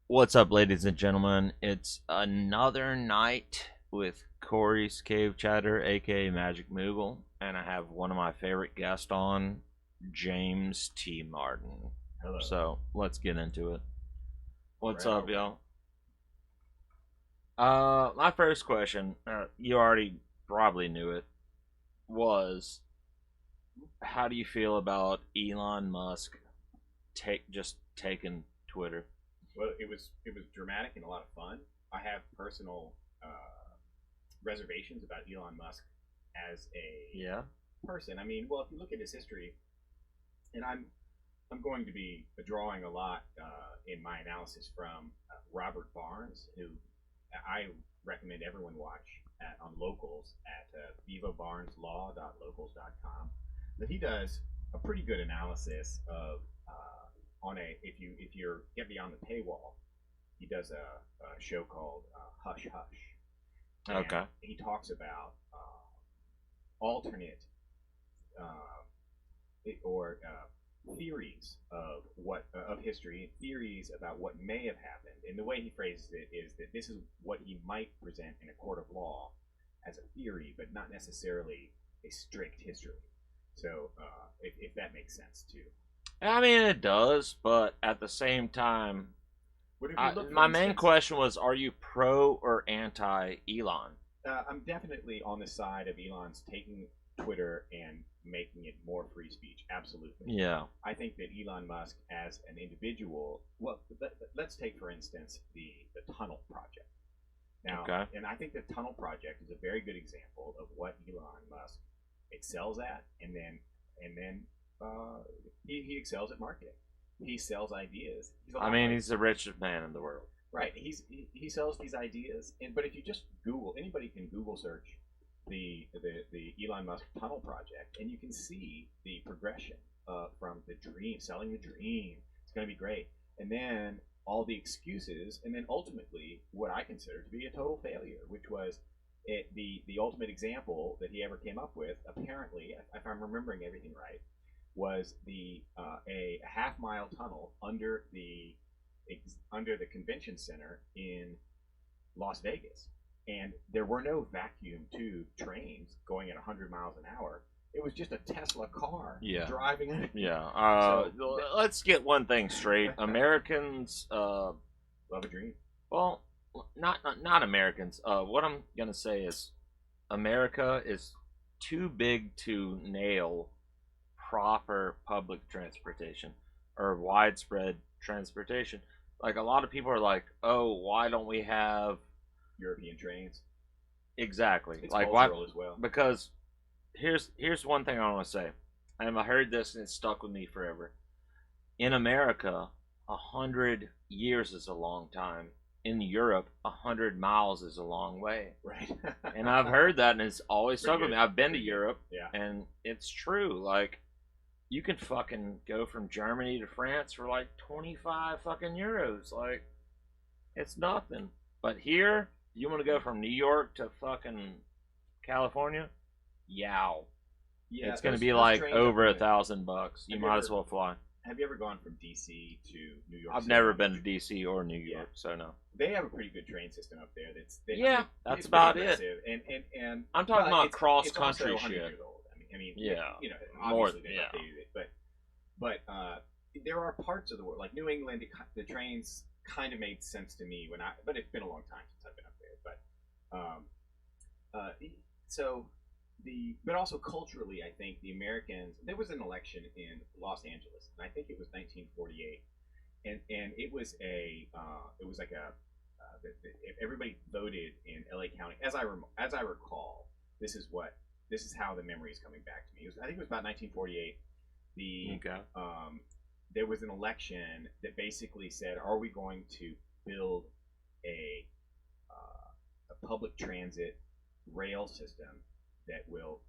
What's up, ladies and gentlemen? It's another night with Corey's Cave Chatter, aka Magic Moogle, and I have one of my favorite guests on, James T. Martin. Hello. So let's get into it. What's Right up, over. y'all? My first question, you already probably knew it, was how do you feel about Elon Musk just taking Twitter? Well, it was dramatic and a lot of fun. I have personal reservations about Elon Musk as a Yeah. person. I mean, well, if you look at his history, and I'm going to be drawing a lot in my analysis from Robert Barnes, who I recommend everyone watch on Locals at vivabarneslaw.locals.com. That he does a pretty good analysis of on a if you're get beyond the paywall, he does a show called Hush Hush, and Okay. he talks about alternate uh, or theories of what of history, theories about what may have happened. And the way he phrases it is that this is what he might present in a court of law as a theory, but not necessarily a strict history. So, if that makes sense too. I mean, it does, but at the same time, But if you look, for my main instance, question was, are you pro or anti Elon? I'm definitely on the side of Elon's taking Twitter and making it more free speech. Absolutely. Yeah. I think that Elon Musk, as an individual, well, let's take for instance the tunnel project. Now, Okay. and I think the tunnel project is a very good example of what Elon Musk excels at, and then he excels at marketing. He sells ideas. He's a I lot mean, like he's the richest man in the world. right. He sells these ideas, and but if you just Google, anybody can Google search the Elon Musk tunnel project, and you can see the progression from the dream, selling the dream. It's going to be great, and then all the excuses, and then ultimately what I consider to be a total failure, which was the ultimate example that he ever came up with. Apparently, if I'm remembering everything right, was the a half mile tunnel under the convention center in Las Vegas, and there were no vacuum tube trains going at 100 miles an hour. It was just a Tesla car Yeah. driving. Yeah. So Let's get one thing straight. Americans, love a dream. well, not Americans. What I'm gonna say is, America is too big to nail proper public transportation or widespread transportation. Like, a lot of people are like, "Oh, why don't we have European trains. exactly It's like why?" cultural as well. Because here's one thing I want to say, and I heard this and it stuck with me forever. In America, 100 years is a long time. In Europe, 100 miles is a long way. Right. And I've heard that, and it's always Pretty stuck with good. me. I've been to Pretty good. Europe, Yeah. and it's true. Like, you can fucking go from Germany to France for like 25 fucking euros. Like, it's nothing. But here, you want to go from New York to fucking California? Yow. Yeah. It's gonna be those like trains over are a good. $1,000. You Have you might ever as well fly. have you ever gone from DC to New York I've City? never been to DC or New Yeah. York, so no. They have a pretty good train system up there. Yeah, that's it's about pretty it. impressive. And I'm talking but about it's cross it's also country 100 shit. years old. I mean, Yeah. you know, More, obviously they've yeah. updated it, but there are parts of the world like New England. The trains kind of made sense to me but it's been a long time since I've been up there. But uh, so but also culturally, I think the Americans. There was an election in Los Angeles, and I think it was 1948, and it was like everybody voted in LA County. As I recall, this is how the memory is coming back to me. I think it was about 1948. The Okay. There was an election that basically said, "Are we going to build a a public transit rail system that will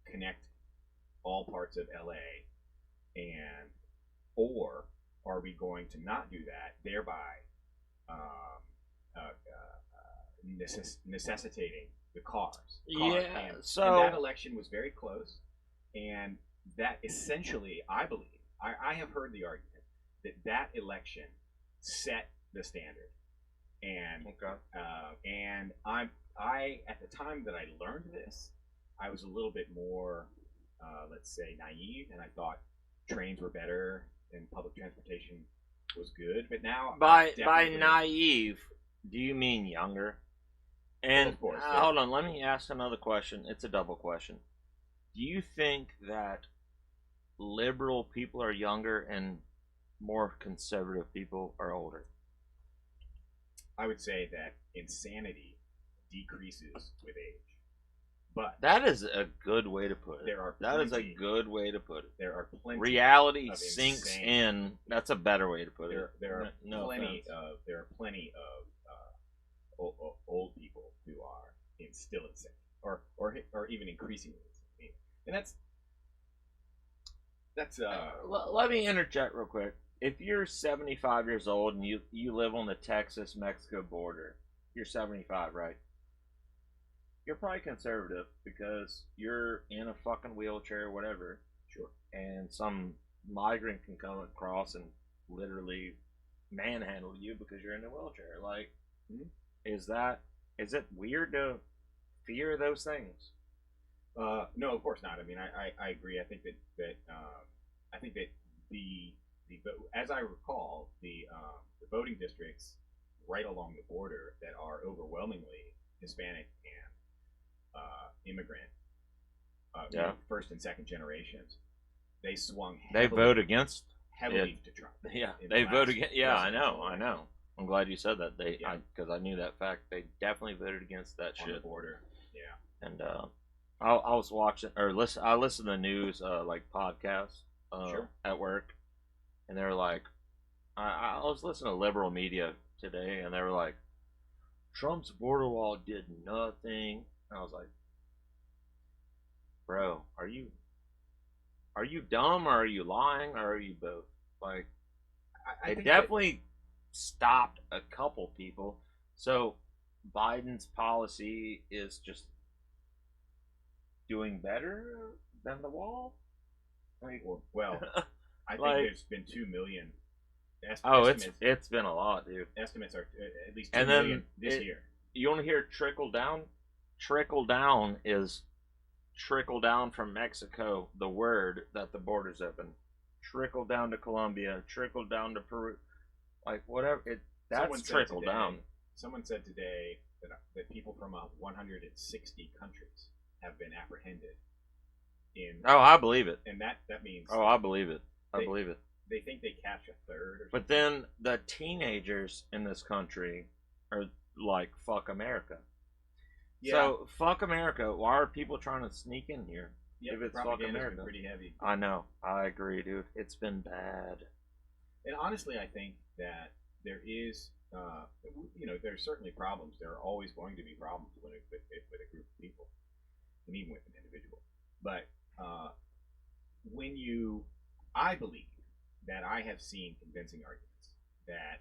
connect all parts of LA, and or are we going to not do that, thereby um, necessitating the cars?" Yeah, And that election was very close, and that essentially, I believe, I have heard the argument that that election set the standard. And Okay. I at the time that I learned this, I was a little bit more, let's say, naive, and I thought trains were better and public transportation was good. But now, By naive, do you mean younger? well, And of course, hold on, let me ask another question. It's a double question. Do you think that liberal people are younger and more conservative people are older? I would say that insanity decreases with age, but That is a good way to put it. there are That is a plenty, good way to put it. there are plenty Reality of sinks insane, in. That's a better way to put it. there are No plenty offense. of old people who are still insane, or even increasingly insane, and that's Let me interject real quick. If you're 75 years old and you live on the Texas Mexico border, you're 75, right? You're probably conservative because you're in a fucking wheelchair or whatever, sure. and some migrant can come across and literally manhandle you because you're in a wheelchair. Like, Mhm. is it weird to fear those things? No, of course not. I mean, I agree. I think that the as I recall, the voting districts right along the border that are overwhelmingly Hispanic and immigrant, Yeah, first and second generations, they swung they vote against. heavily to Trump. Yeah, in the they vote last against. Yeah, I know, presidential I election know. I'm glad you said that. Yeah. Because I knew that fact. They definitely voted against that on the shit. border. Yeah. And I was watching or listen. I listened to news like podcasts Sure. at work, and they were like, I was listening to liberal media today, and they were like, Trump's border wall did nothing. And I was like, bro, are you dumb or are you lying or are you both? Like, I it think definitely stopped a couple people. So Biden's policy is just doing better than the wall. Like, well, I think like, there's been 2 million. oh, Estimates it's been a lot, dude. estimates are at least 2 And million then this year. you want to hear trickle down? Trickle down is trickle down from Mexico, the word that the border's open. Trickle down to Colombia, trickle down to Peru, like whatever. That's trickle down. Someone said today that people from 160 countries have been apprehended in. Oh, I believe it. And that means. Oh, I believe it. I They- believe it. They think they catch a third. Or But then the teenagers in this country are like, fuck America. yeah, So, fuck America. Why are people trying to sneak in here? yeah, if the it's fuck propaganda's America. been pretty heavy. I know. I agree, dude. It's been bad. And honestly, I think that there is, there's certainly problems. There are always going to be problems with a group of people, and even with an individual. But I believe that I have seen convincing arguments that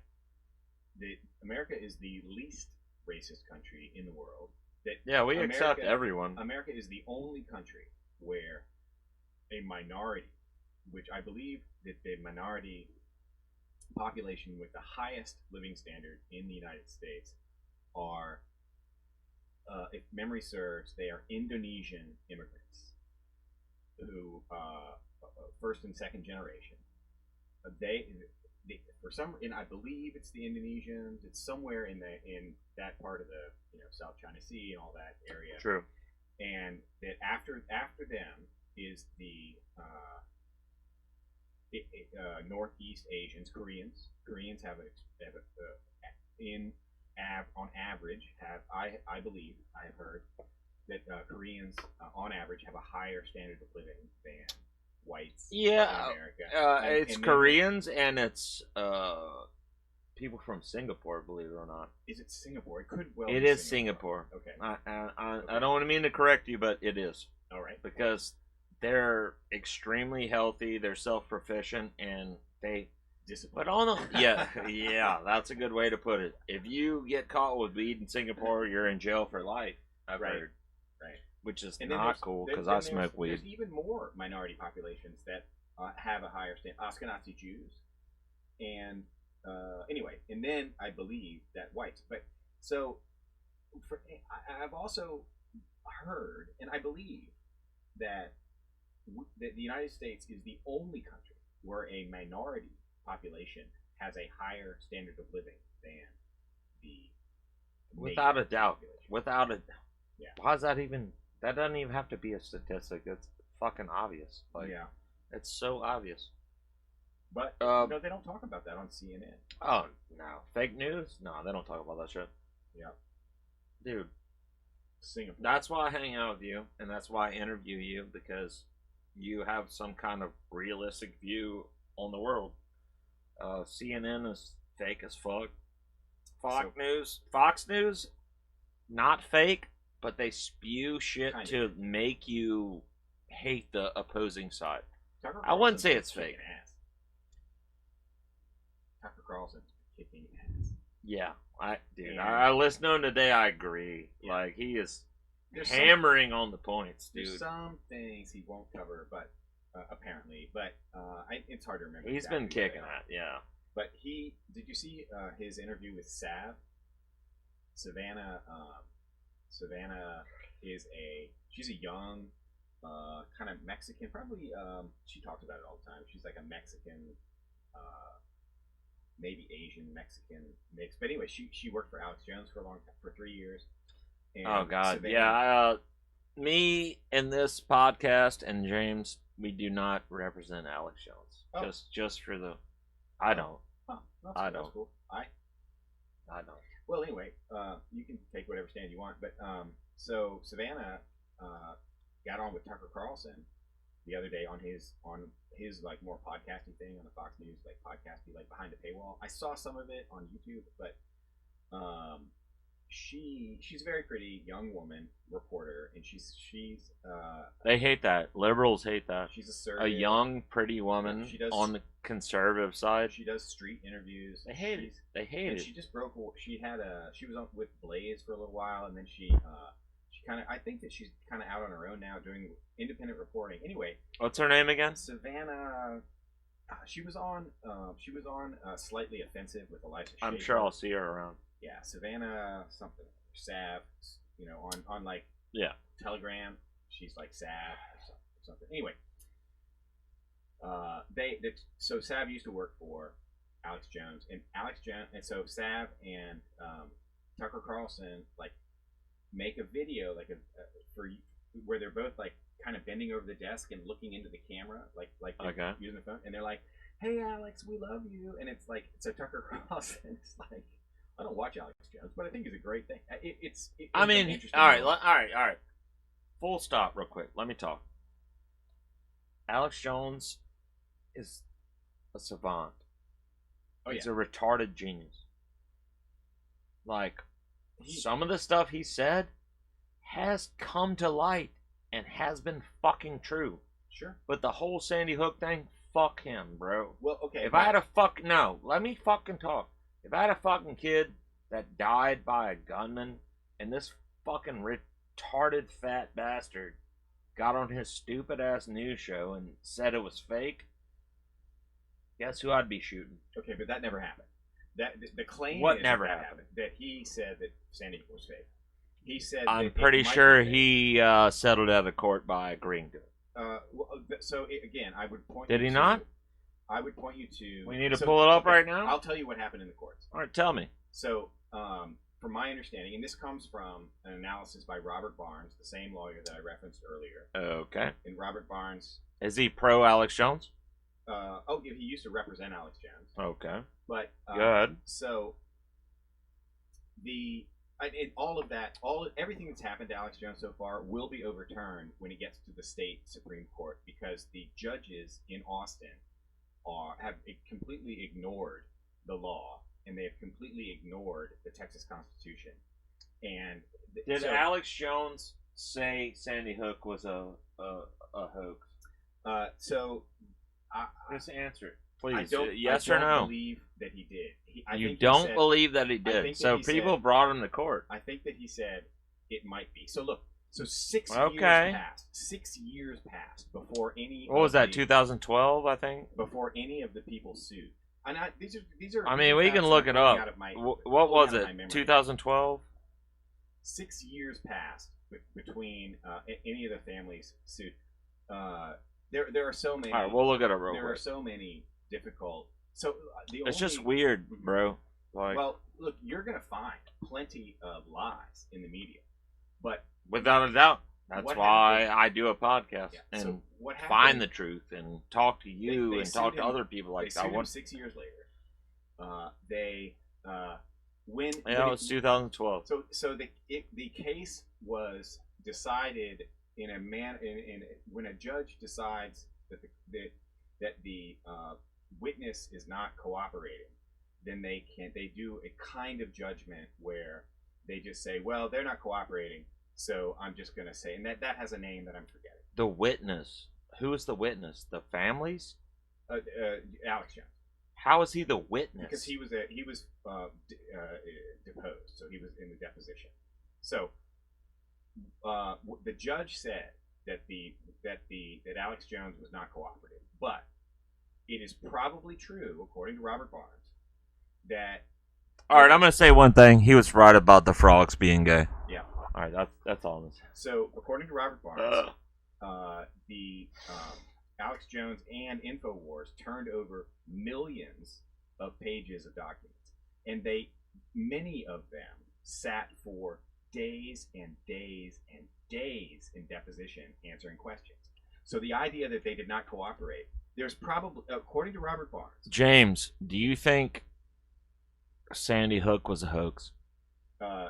America is the least racist country in the world. That Yeah, we accept everyone. America is the only country where a minority, which I believe that the minority population with the highest living standard in the United States are, if memory serves, they are Indonesian immigrants who, first and second generation. They for some, and I believe it's the Indonesians. It's somewhere in that part of the South China Sea and all that area. True. And that after them is the Northeast Asians, Koreans. Koreans on average I believe I have heard that Koreans on average have a higher standard of living than whites in America. It's Koreans and it's people from Singapore, believe it or not. Is it Singapore? It could well. It be is Singapore. Okay. I don't want to mean to correct you, but it is. All right. Because they're extremely healthy, they're self-proficient, and they. Discipline. But on the yeah, that's a good way to put it. If you get caught with weed in Singapore, you're in jail for life. I've heard. Right. Which is And then not cool because I smoke weed. There's even more minority populations that have a higher standard. Ashkenazi Jews and Anyway, and then I believe that whites. But so I've also heard, and I believe that that the United States is the only country where a minority population has a higher standard of living than the Without a majority doubt. population. Without a. Yeah. Why is that even? That doesn't even have to be a statistic. It's fucking obvious. Like, Yeah. it's so obvious. But they don't talk about that on CNN. Oh no, fake news? No, they don't talk about that shit. Yeah. Dude, Singapore. that's why I hang out with you, and that's why I interview you, because you have some kind of realistic view on the world. CNN is fake as fuck. Fox News, not fake, but they spew shit Kind of. to make you hate the opposing side. Tucker I wouldn't Carlson's say it's kicking fake. ass. Tucker Carlson's kicking ass. Yeah, I And- I listened to him today. I agree. Yeah. Like, he is There's hammering on the points, There's dude. some things he won't cover, but apparently, but it's hard to remember. He's exactly been what they kicking are. it. Yeah. But did you see his interview with Savannah? Savannah she's a young, kind of Mexican. Probably, she talks about it all the time. She's like a Mexican, maybe Asian Mexican mix. But anyway, she worked for Alex Jones for 3 years. And Oh God. Savannah- Yeah. Me and this podcast and James, we do not represent Alex Jones. Oh. Just for the. I don't. Huh, that's I cool, that's don't. Cool. I don't. Well, anyway, you can take whatever stand you want, but so Savannah got on with Tucker Carlson the other day on his like more podcasting thing on the Fox News like podcasting like behind the paywall. I saw some of it on YouTube, but she's a very pretty young woman reporter, and she's They hate that. Liberals hate that. she's A assertive. young, pretty woman She does- on the conservative side. She does street interviews. They hate it. She's- They hate And it. she just broke. She was on with Blaze for a little while, and then she kind of. I think that she's kind of out on her own now, doing independent reporting. Anyway, What's her name again? Savannah. She was on. Slightly Offensive with Eliza. I'm Schaefer. sure I'll see her around. Yeah, Savannah something. Sav. On like Yeah. Telegram. She's like Sav or something. Anyway, so Sav used to work for Alex Jones, and so Sav and Tucker Carlson like make a video like for where they're both like kind of bending over the desk and looking into the camera, like they're Okay. using the phone, and they're like, "Hey Alex, we love you," and it's like so Tucker Carlson's like, I don't watch Alex Jones, but I think he's a great thing. It's I an mean, interesting all right, moment. all right. Full stop, real quick. Let me talk. Alex Jones is a savant. Oh, He's yeah. a retarded genius. Like, He- some of the stuff he said has come to light and has been fucking true. Sure. But the whole Sandy Hook thing, fuck him, bro. Well, okay. If I had let me fucking talk. If I had a fucking kid that died by a gunman and this fucking retarded fat bastard got on his stupid ass news show and said it was fake, guess who I'd be shooting? Okay, but that never happened. That the claim What is never that happened? that he said that Sandy Hook was fake. He said I'm that pretty it might sure be fake. he settled out of court by agreeing to it. Again, I would point. Did you he to- not? I would point you to. We need to pull it up right now? I'll tell you what happened in the courts. All right, tell me. So, from my understanding, and this comes from an analysis by Robert Barnes, the same lawyer that I referenced earlier. Okay. And Robert Barnes, Is he pro Alex Jones? he used to represent Alex Jones, Okay. but Good. So all of that, everything that's happened to Alex Jones so far will be overturned when it gets to the state Supreme Court, because the judges in Austin have completely ignored the law, and they have completely ignored the Texas Constitution. And Did Alex Jones say Sandy Hook was a hoax? Just answer it, please. I don't, yes I or don't no? believe that he did. You don't believe that he I did. think that So he people said- brought him to court. I think that he said it might be. So look, so 6 Okay. years passed. 6 years passed before any. What was that? 2012, I think. Before any of the people sued. And these are. I mean, we can facts look I'm it pulling up. out of my- What pulling was out of it? my memory. 2012. 6 years passed between any of the families sued. There are so many. All right, we'll look at it real There quick. are so many difficult. So It's just weird, bro. Like, well, look, you're gonna find plenty of lies in the media, but without a doubt, that's what why happened? I do a podcast Yeah, and so what happened? find the truth and talk to you They and talk sued to him- other people They like sued that. him 6 years later. They when Yeah, it was 2012. so the case was decided in a when a judge decides that the witness is not cooperating, then they do a kind of judgment where they just say, well, they're not cooperating, so I'm just gonna say, and that has a name that I'm forgetting. The witness. Who is the witness? The families? Alex Jones. How is he the witness? Because he was deposed, so he was in the deposition. So the judge said that that Alex Jones was not cooperative, but it is probably true, according to Robert Barnes, that. All right, I'm gonna say one thing. He was right about the frogs being gay. Yeah. All right, that's all. I'm gonna say. So according to Robert Barnes, the Alex Jones and Infowars turned over millions of pages of documents, and many of them sat for days and days and days in deposition answering questions. So the idea that they did not cooperate, there's probably, according to Robert Barnes, James, do you think Sandy Hook was a hoax? I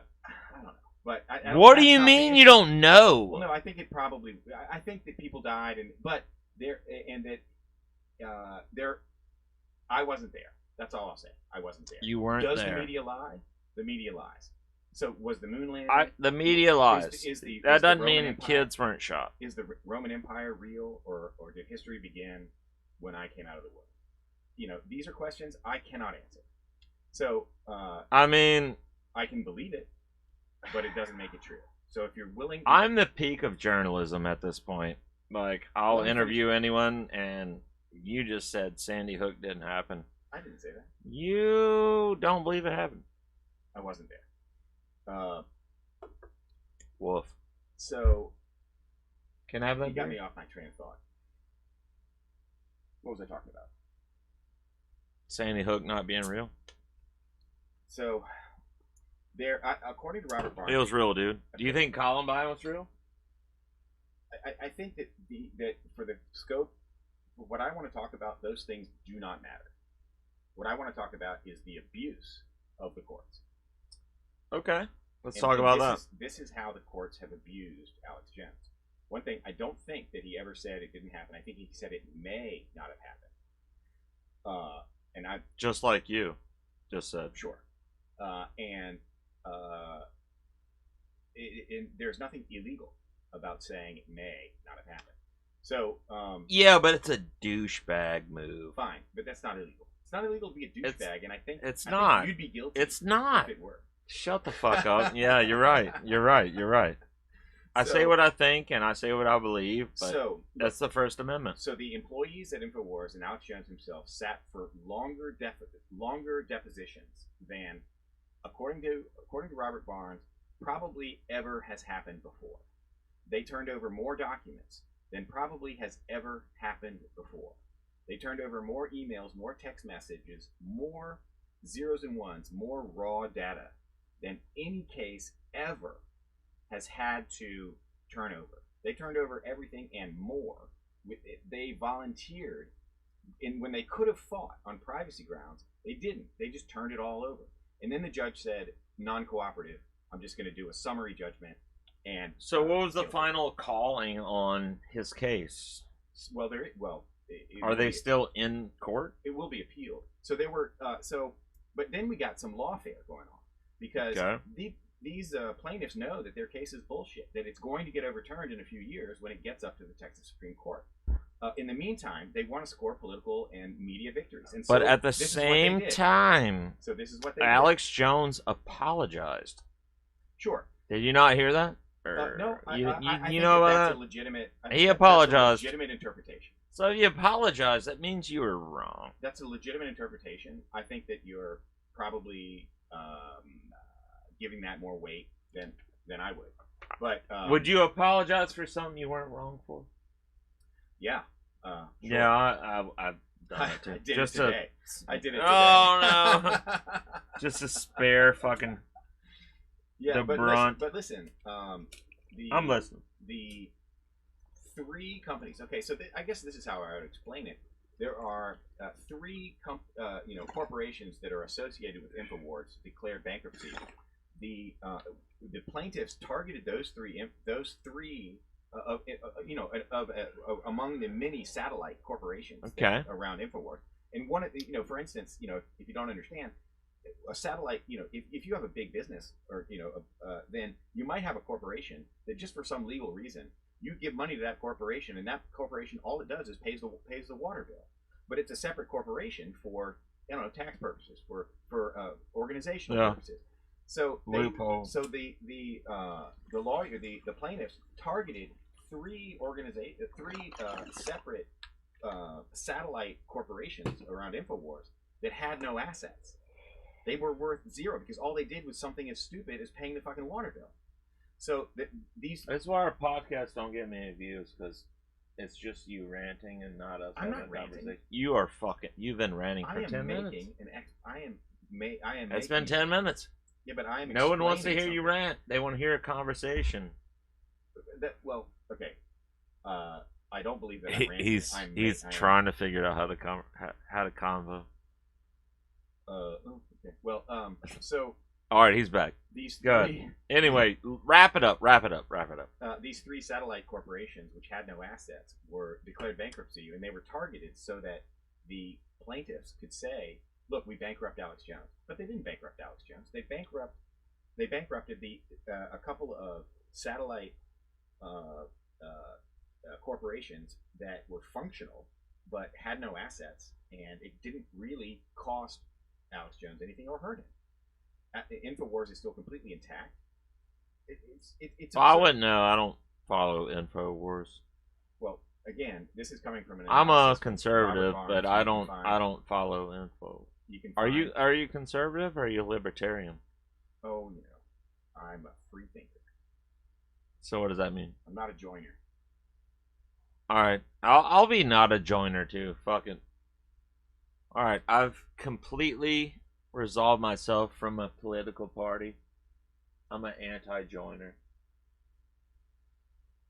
don't know, but What do you mean you don't know? Well, no, I think it probably. I think that people died, I wasn't there. That's all I'll say. I wasn't there. You weren't Does there. the media lie? The media lies. So was the moon landing? The media lies. That doesn't mean Empire, kids weren't shot. Is the Roman Empire real, or did history begin when I came out of the womb? You know, these are questions I cannot answer. So I mean, I can believe it, but it doesn't make it true. So if you're willing, I'm the peak of journalism at this point. Like, I'll interview anyone, and you just said Sandy Hook didn't happen. I didn't say that. You don't believe it happened. I wasn't there. Woof. So Can I have that? you got beer? me off my train of thought. What was I talking about? Sandy Hook not being real. So according to Robert Barnes, It was real, dude. Do you think Columbine was real? I think that that for the scope, for what I want to talk about, those things do not matter. What I want to talk about is the abuse of the courts. Okay. Let's And talk about that. This is how the courts have abused Alex Jones. One thing, I don't think that he ever said it didn't happen. I think he said it may not have happened. And I Just like you just said. sure. There's nothing illegal about saying it may not have happened. So Yeah, but it's a douchebag move. fine, but that's not illegal. It's not illegal to be a douchebag, and I think it's I think not. you'd be guilty. It's not. If it were. Shut the fuck up. Yeah, you're right. You're right. You're right. I say what I think and I say what I believe, but So that's the First Amendment. So the employees at Infowars and Alex Jones himself sat for longer depositions than, according to Robert Barnes, probably ever has happened before. They turned over more documents than probably has ever happened before. They turned over more emails, more text messages, more zeros and ones, more raw data than any case ever has had to turn over. They turned over everything and more. They volunteered, and when they could have fought on privacy grounds, they didn't. They just turned it all over. And then the judge said, non-cooperative. I'm just going to do a summary judgment. And So what was the final calling on his case? Well, Are they still in court? It will be appealed. So there were but then we got some lawfare going on because these plaintiffs know that their case is bullshit, that it's going to get overturned in a few years when it gets up to the Texas Supreme Court. In the meantime, they want to score political and media victories. And so But at the same time, so this is what they Alex Jones apologized. Sure. Did you not hear that? No, I you think know that about that's that? a legitimate. He apologized. That's a legitimate interpretation. So if you apologize, that means you were wrong. That's a legitimate interpretation. I think that you're probably giving that more weight than I would. But would you apologize for something you weren't wrong for? Yeah. Sure. Yeah, I've done it too. I did Just it today. I did it today. Oh no! Just to spare fucking yeah, the but brunt. Listen, I'm listening. The 3 companies. Okay, so I guess this is how I would explain it. There are 3 corporations that are associated with Infowars declared bankruptcy. The plaintiffs targeted those three among the many satellite corporations around Infowars. And one of for instance, if you don't understand, a satellite, if you have a big business or then you might have a corporation that just for some legal reason you give money to that corporation, and that corporation all it does is pays the water bill, but it's a separate corporation for tax purposes, for organizational purposes. So the plaintiffs targeted 3 separate satellite corporations around Infowars that had no assets. They were worth 0 because all they did was something as stupid as paying the fucking water bill. So that's why our podcasts don't get many views, because it's just you ranting and not us having a conversation. You are fucking. You've been ranting for 10 minutes. It's been 10 minutes. Yeah, but I am. No one wants to hear you rant. They want to hear a conversation. Okay. I don't believe that I'm ranting. He's trying to figure out how to convo. Okay. Well, so. All right, he's back. Go ahead. Anyway, wrap it up. These 3 satellite corporations, which had no assets, were declared bankruptcy, and they were targeted so that the plaintiffs could say, "Look, we bankrupt Alex Jones," but they didn't bankrupt Alex Jones. They bankrupted a couple of satellite corporations that were functional but had no assets, and it didn't really cost Alex Jones anything or hurt him. Infowars is still completely intact. It's I wouldn't know. I don't follow Infowars. Well, again, this is coming from an. I'm a conservative, but I don't follow Info. Are you conservative or are you libertarian? Oh, I'm a free thinker. So what does that mean? I'm not a joiner. All right, I'll be not a joiner too. Fuck it. All right, I've completely resolve myself from a political party. I'm an anti-joiner.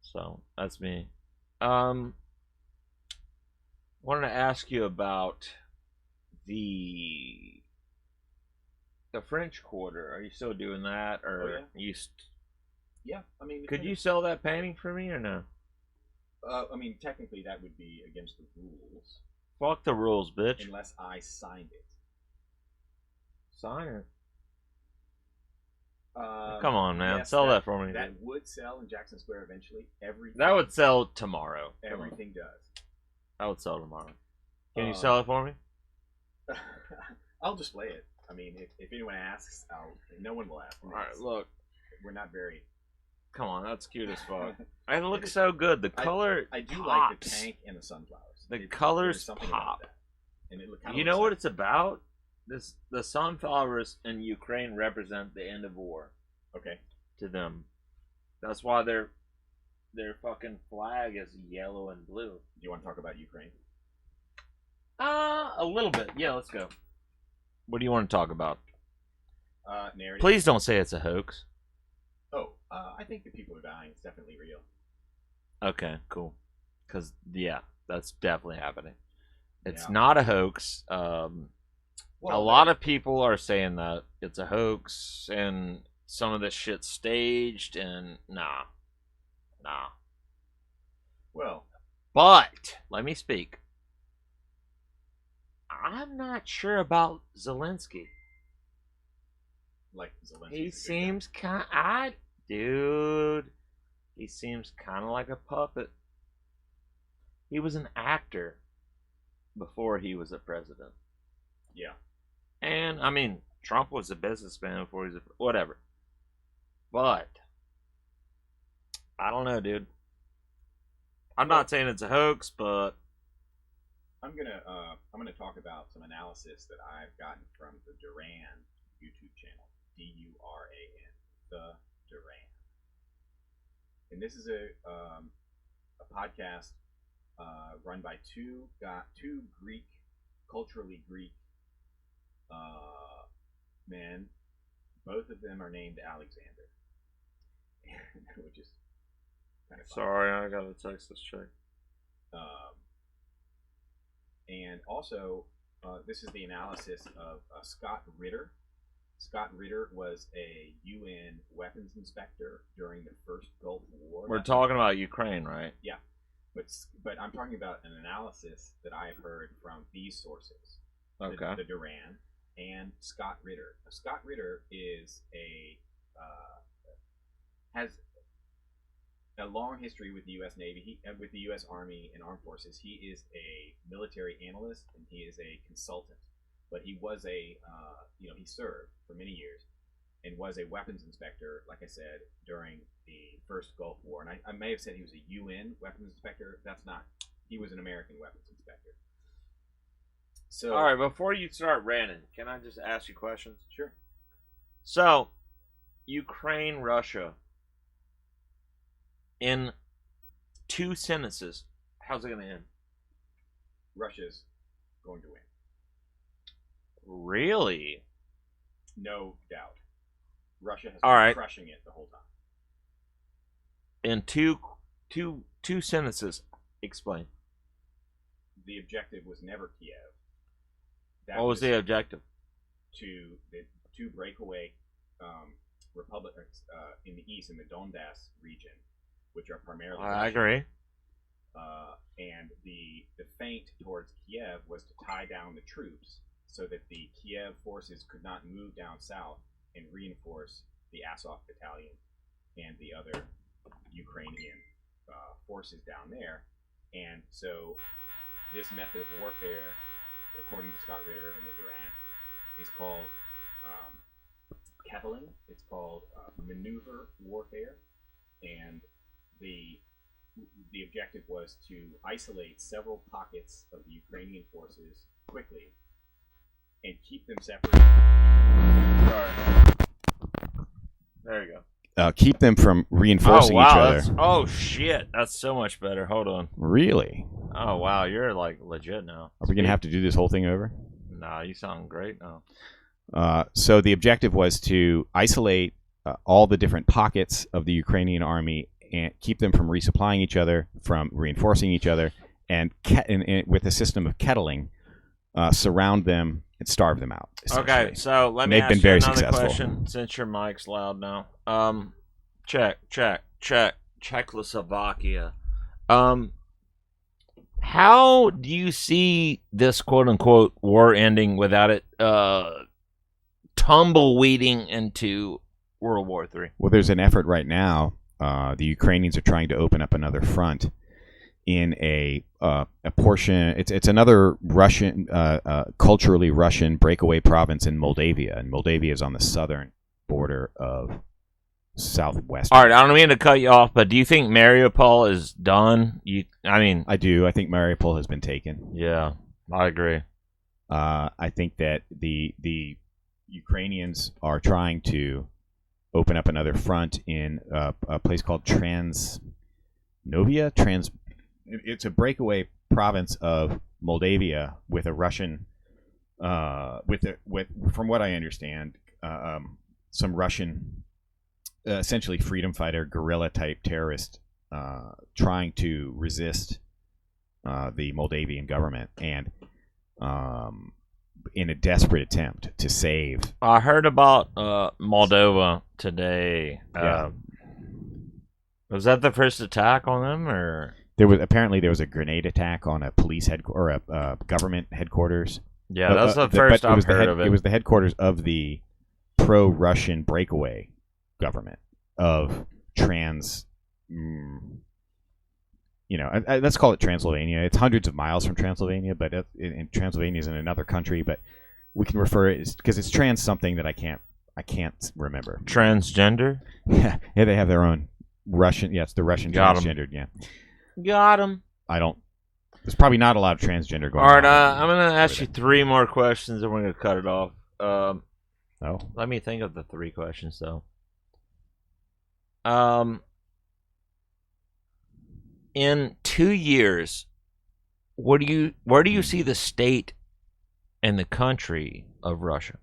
So that's me. Wanted to ask you about the French Quarter. Are you still doing that, or Yeah, I mean, could you sell that painting for me or no? I mean, technically that would be against the rules. Fuck the rules, bitch. Unless I signed it. Sign it. Come on, man. Yes, sell that for me. That would sell in Jackson Square eventually. That would sell tomorrow. Everything does. That would sell tomorrow. Can you sell it for me? I'll display it. I mean, if anyone asks, no one will ask. All right, look. We're not very. Come on, that's cute as fuck. It looks so good. The color. I do pops. like the tank and the sunflowers. The colors pop. And it you know what it's about? The sunflowers in Ukraine represent the end of war. Okay. To them, that's why their fucking flag is yellow and blue. Do you want to talk about Ukraine? A little bit. Yeah, let's go. What do you want to talk about? Narrative. Please don't say it's a hoax. Oh, I think the people are dying. It's definitely real. Okay, cool. Because that's definitely happening. It's not a hoax. A lot of people are saying that it's a hoax and some of this shit's staged, and nah. Well, but let me speak. I'm not sure about Zelensky. Like Zelensky. He seems dude. He seems kind of like a puppet. He was an actor before he was a president. Yeah. And I mean, Trump was a businessman before he was whatever. But I don't know, dude. I'm not saying it's a hoax, but I'm gonna talk about some analysis that I've gotten from the Duran YouTube channel, Duran, the Duran, and this is a podcast run by two Greek, culturally Greek men. Both of them are named Alexander, which is kind of funny. Sorry, I gotta text this chick. And also, this is the analysis of Scott Ritter. Scott Ritter was a UN weapons inspector during the first Gulf War. We're talking about Ukraine, right? Yeah, but I'm talking about an analysis that I've heard from these sources. Okay. The Duran and Scott Ritter. Now, Scott Ritter is has a long history with the U.S. Navy, with the U.S. Army and Armed Forces. He is a military analyst and he is a consultant. But he was he served for many years and was a weapons inspector, like I said, during the first Gulf War. And I may have said he was a UN weapons inspector. That's not. He was an American weapons inspector. So, all right, before you start ranting, can I just ask you questions? Sure. So, Ukraine, Russia, in 2 sentences, how's it going to end? Russia's going to win. Really? No doubt. Russia has all been right. crushing it the whole time. In two sentences, explain. The objective was never Kiev. What was the objective? To break away republics in the east, in the Donbass region, which are primarily I Russian. agree. And the feint towards Kiev was to tie down the troops so that the Kiev forces could not move down south and reinforce the Azov battalion and the other Ukrainian forces down there. And so this method of warfare, according to Scott Ritter and the Duran, is called kettling. It's called maneuver warfare, and the objective was to isolate several pockets of the Ukrainian forces quickly and keep them separate. There you go. Keep them from reinforcing each other. Oh shit, that's so much better. Hold on. Really? Oh wow, you're like legit now. Are we gonna have to do this whole thing over? Nah, you sound great now. So the objective was to isolate all the different pockets of the Ukrainian army and keep them from resupplying each other, from reinforcing each other, and with a system of kettling, surround them and starve them out. Okay, so let me ask you another question since your mic's loud now. Czechoslovakia. How do you see this quote-unquote war ending without it tumbleweeding into World War III? Well, there's an effort right now. The Ukrainians are trying to open up another front in a portion. It's another Russian, culturally Russian breakaway province in Moldavia, and Moldavia is on the southern border of southwest. All right, I don't mean to cut you off, but do you think Mariupol is done? I do. I think Mariupol has been taken. Yeah, I agree. I think that the Ukrainians are trying to open up another front in a place called Transnovia. It's a breakaway province of Moldavia with a Russian, from what I understand, some Russian, essentially freedom fighter, guerrilla type terrorist, trying to resist the Moldavian government, and in a desperate attempt to save. I heard about Moldova today. Yeah. Was that the first attack on them, or there was a grenade attack on a police or a government headquarters. Yeah, that's the first I've heard of it. It was the headquarters of the pro-Russian breakaway government of let's call it Transylvania. It's hundreds of miles from Transylvania, but Transylvania is in another country. But we can refer it because it's trans something that I can't remember. Transgender? Yeah, they have their own Russian. Yeah, it's the Russian Got transgendered. Yeah, got him. I don't There's probably not a lot of transgender going All right, on. I'm gonna ask you 3 more questions, and we're gonna cut it off. Oh, Let me think of the 3 questions though. In 2 years, where do you see the state and the country of Russia?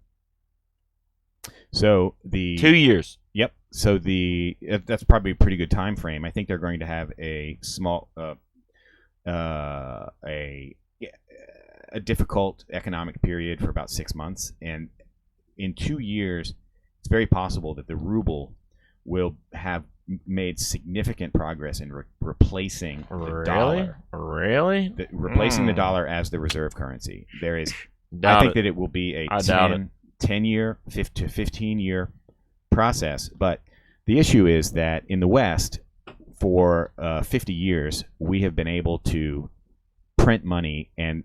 so the 2 years. Yep. So that's probably a pretty good time frame. I think they're going to have a small a difficult economic period for about 6 months, and in 2 years, it's very possible that the ruble will have made significant progress in replacing the dollar. Really? Replacing the dollar as the reserve currency. There is, Doubt I think it. that it will be a I doubt it. 10 year, 15 year process. But the issue is that in the West, for 50 years, we have been able to print money, and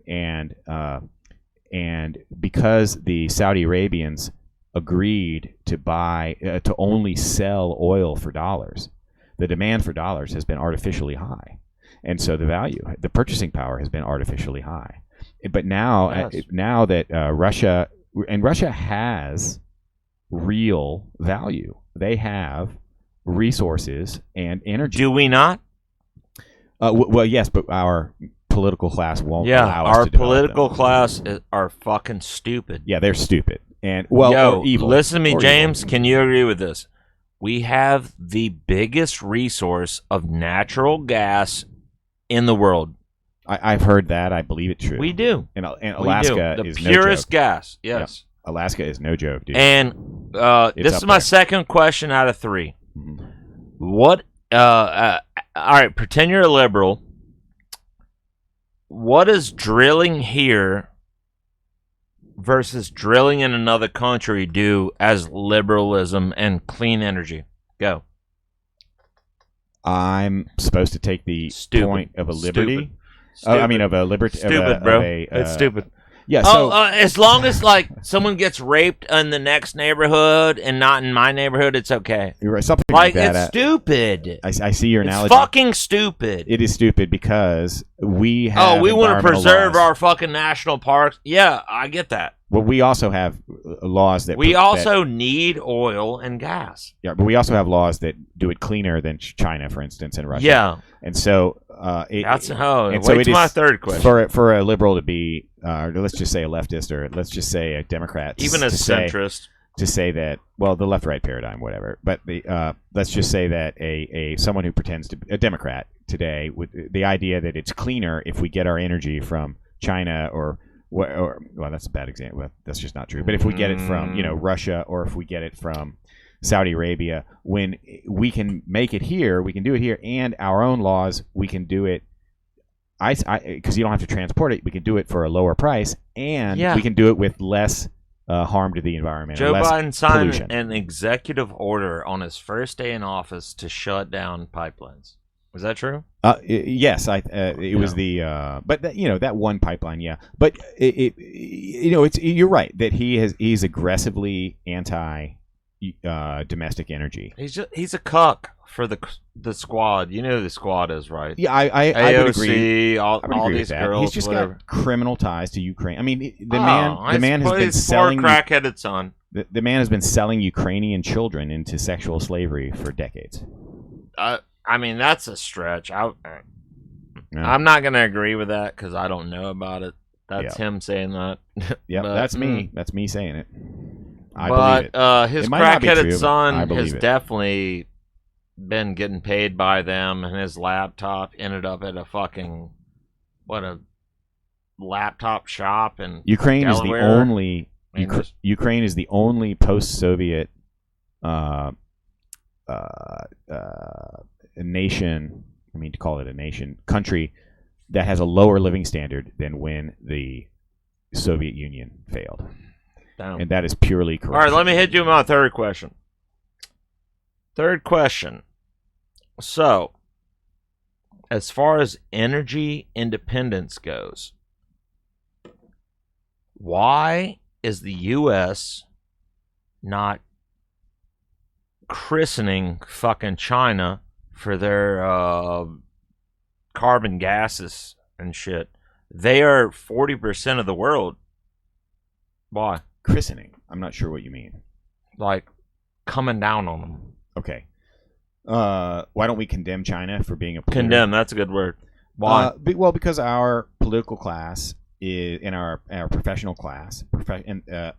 because the Saudi Arabians agreed to buy to only sell oil for dollars, the demand for dollars has been artificially high, and so the purchasing power has been artificially high. But now, Yes. now that Russia has real value, they have resources and energy. Do we not? Well, yes, but our political class won't Yeah, allow us our to develop political them. class are fucking stupid. Yeah, they're stupid and Yo, or evil. listen to me, Or James. evil. Can you agree with this? We have the biggest resource of natural gas in the world. I've heard that. I believe it's true. We do. And We Alaska do. The is purest no joke. gas. Yes. Alaska is no joke, dude. And It's this up is my there. second question out of 3. Mhm. What? All right. Pretend you're a liberal. What does drilling here versus drilling in another country do as liberalism and clean energy? Go. I'm supposed to take the Stupid. point of a liberty. Stupid. Oh, I mean, of a liberty. Stupid, bro. It's stupid. Yeah. Oh, So as long as like someone gets raped in the next neighborhood and not in my neighborhood, it's okay. you're right, something Like like that. it's stupid. I see your It's analogy. fucking stupid. It is stupid because we have. Oh, we want to environmental preserve laws. our fucking national parks. Yeah, I get that. Well, we also have laws that We that- also need oil and gas. yeah, but we also have laws that do it cleaner than China, for instance, and Russia. Yeah, And so that's and wait so it till my is- third question. for a liberal to be, let's just say a leftist, or let's just say a Democrat, Even a to say, centrist. to say that, well, the left-right paradigm, whatever. But let's just say that a someone who pretends to be a Democrat today, with the idea that it's cleaner if we get our energy from China or well, that's a bad example. Well, that's just not true. But if we get it from Russia, or if we get it from Saudi Arabia, when we can make it here, we can do it here, and our own laws, we can do it. Because you don't have to transport it, we can do it for a lower price, and Yeah. we can do it with less harm to the environment. or Joe less Biden signed pollution. an executive order on his first day in office to shut down pipelines. Was that true? Yes, it was the but that one pipeline, yeah. But it's you're right that he's aggressively anti domestic energy. He's a cuck for the squad. You know who the squad is, right? Yeah, I would agree. AOC, I would all agree these with that. girls, He's just whatever. got criminal ties to Ukraine. I mean, the I man has suppose been his selling poor crack-headed son. the man has been selling Ukrainian children into sexual slavery for decades. I mean, that's a stretch. Yeah. I'm not going to agree with that because I don't know about it. That's Yeah. him saying that. Yep, But, that's me. That's me saying it. I but believe it. his It might not be crackheaded true, but I son believe has it. definitely been getting paid by them, and his laptop ended up at a laptop shop in Ukraine Delaware. is the only I mean, Ukraine is the only post-Soviet nation. I mean, to call it a nation, country that has a lower living standard than when the Soviet Union failed, Damn. and that is purely corruption. All right, let me hit you with my third question. Third question. So, as far as energy independence goes, why is the U.S. not christening fucking China for their carbon gases and shit. They are 40% of the world. Why? Christening. I'm not sure what you mean. Like, coming down on them. Okay. Why don't we condemn China for being a polluter? Condemn, that's a good word. Why? Well, because our political class is, and our professional class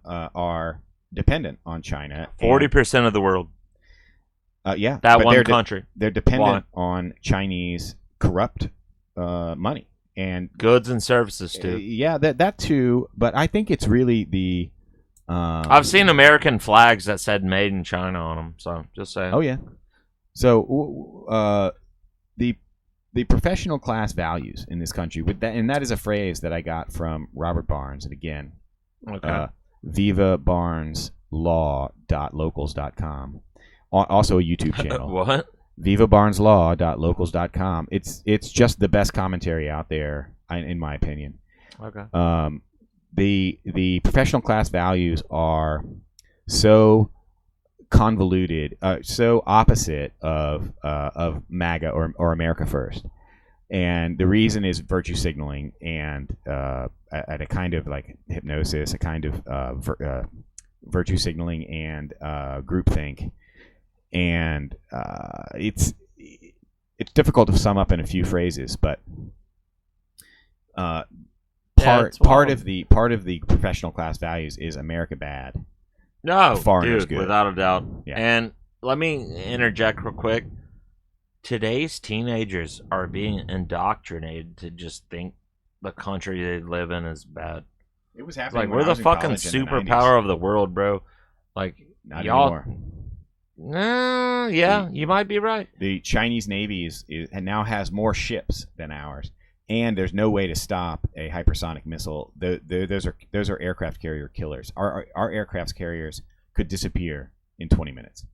are dependent on China. 40% of the world. Yeah. That one country. They're dependent on Chinese corrupt money. And goods and services, too. Yeah, that too. But I think it's really the... I've seen American flags that said "Made in China" on them. So just saying. Oh yeah. So the professional class values in this country, with that, and that is a phrase that I got from Robert Barnes, and again, okay. vivabarneslaw.locals.com. Also a YouTube channel. What? vivabarneslaw.locals.com. It's just the best commentary out there, in my opinion. Okay. The professional class values are so convoluted, so opposite of MAGA or America First, and the reason is virtue signaling and at a kind of like hypnosis, a kind of virtue signaling and groupthink, and it's difficult to sum up in a few phrases, but part of the professional class values is America bad. No, Foreigners dude, good. without a doubt. Yeah. And let me interject real quick. Today's teenagers are being indoctrinated to just think the country they live in is bad. It was happening. Like, we're the fucking superpower of the world, bro. Like, not y'all. Anymore. Yeah, you might be right. The Chinese Navy now has more ships than ours. And there's no way to stop a hypersonic missile. Those are aircraft carrier killers. Our aircraft carriers could disappear in 20 minutes.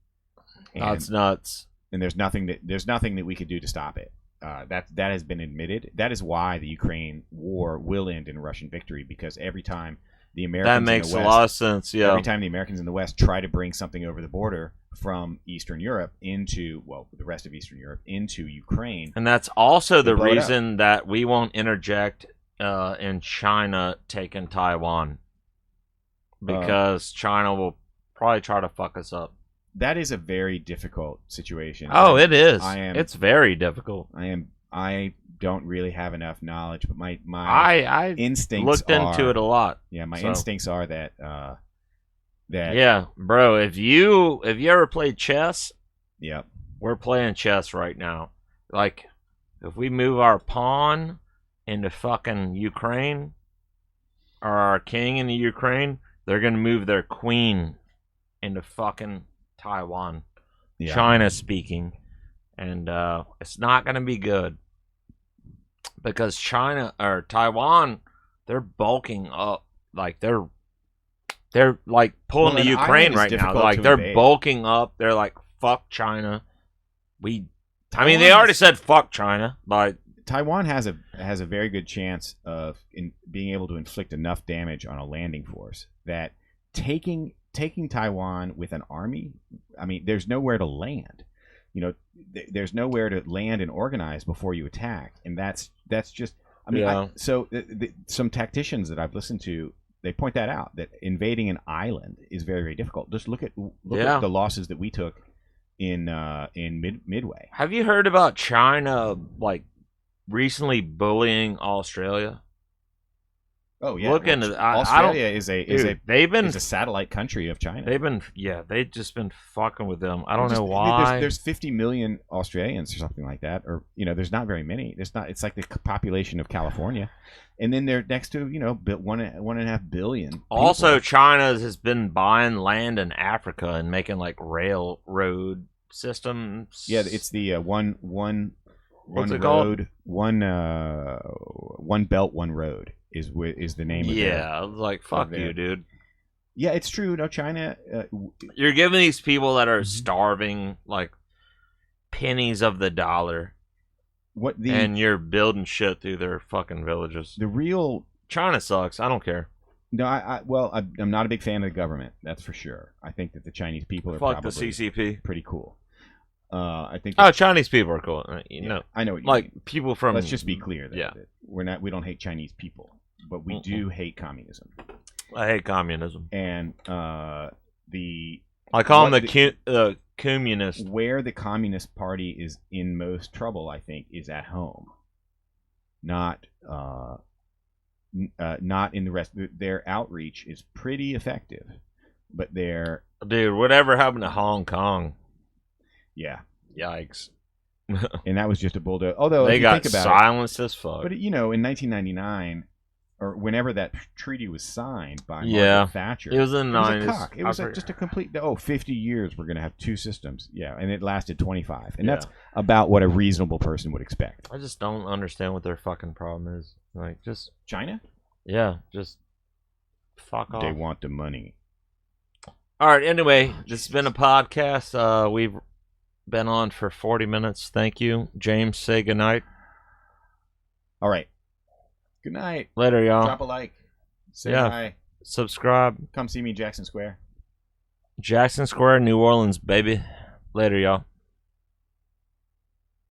That's nuts. And there's nothing that we could do to stop it. That has been admitted. That is why the Ukraine war will end in Russian victory, because every time the Americans that makes in the West, a lot of sense. Yeah. Every time the Americans in the West try to bring something over the border from Eastern Europe into, well, the rest of Eastern Europe into Ukraine. And that's also the reason that we won't interject in China taking Taiwan. Because China will probably try to fuck us up. That is a very difficult situation. Oh, it is. It's very difficult. I don't really have enough knowledge, but my I instincts looked into it a lot. Yeah, my instincts are that yeah, bro. If you ever played chess, yep, we're playing chess right now. Like, if we move our pawn into fucking Ukraine, or our king into Ukraine, they're gonna move their queen into fucking Taiwan. Yeah. China speaking, and it's not gonna be good because China or Taiwan, they're bulking up. Like they're like pulling the Ukraine right now. Like they're bulking up. They're like, fuck China. They already said fuck China, but Taiwan has a very good chance of being able to inflict enough damage on a landing force that taking Taiwan with an army. I mean, there's nowhere to land. You know, there's nowhere to land and organize before you attack, and that's just. I mean, yeah. Some tacticians that I've listened to, they point that out, that invading an island is very, very difficult. Just look at the losses that we took in Midway. Have you heard about China like recently bullying Australia? Oh yeah, look into Australia is a satellite country of China. They've just been fucking with them. I don't know why. There's 50 million Australians or something like that, or there's not very many. It's like the population of California, and then they're next to 1.5 billion. People. Also, China has been buying land in Africa and making like railroad systems. Yeah, it's the one What's it road, called? one belt, one road. Is the name of it? Yeah, I was like, fuck you, dude. Yeah, it's true. No, China. You're giving these people that are starving like pennies of the dollar. And you're building shit through their fucking villages. The real China sucks. I don't care. No, I'm not a big fan of the government. That's for sure. I think that the Chinese people are fuck probably the CCP. Pretty cool. I think. Oh, Chinese people are cool. You know, I know what you like mean. people from. Let's just be clear. Yeah. That we don't hate Chinese people, but we do hate communism. I hate communism. And I call them the communist. Where the Communist Party is in most trouble, I think, is at home, not in the rest. Their outreach is pretty effective, but dude, whatever happened to Hong Kong? Yeah, yikes. And that was just a bulldozer. Although they if you got think about silenced as fuck. But in 1999. Or whenever that treaty was signed by Margaret Thatcher. It was in the 90s. It was a cock. It was just a complete, 50 years we're going to have two systems. Yeah, and it lasted 25. And that's about what a reasonable person would expect. I just don't understand what their fucking problem is. Like, just... China? Yeah, just fuck off. They want the money. All right, anyway, this has been a podcast. We've been on for 40 minutes. Thank you. James, say goodnight. All right. Good night. Later, y'all. Drop a like. Say hi. Subscribe. Come see me, Jackson Square. Jackson Square, New Orleans, baby. Later, y'all.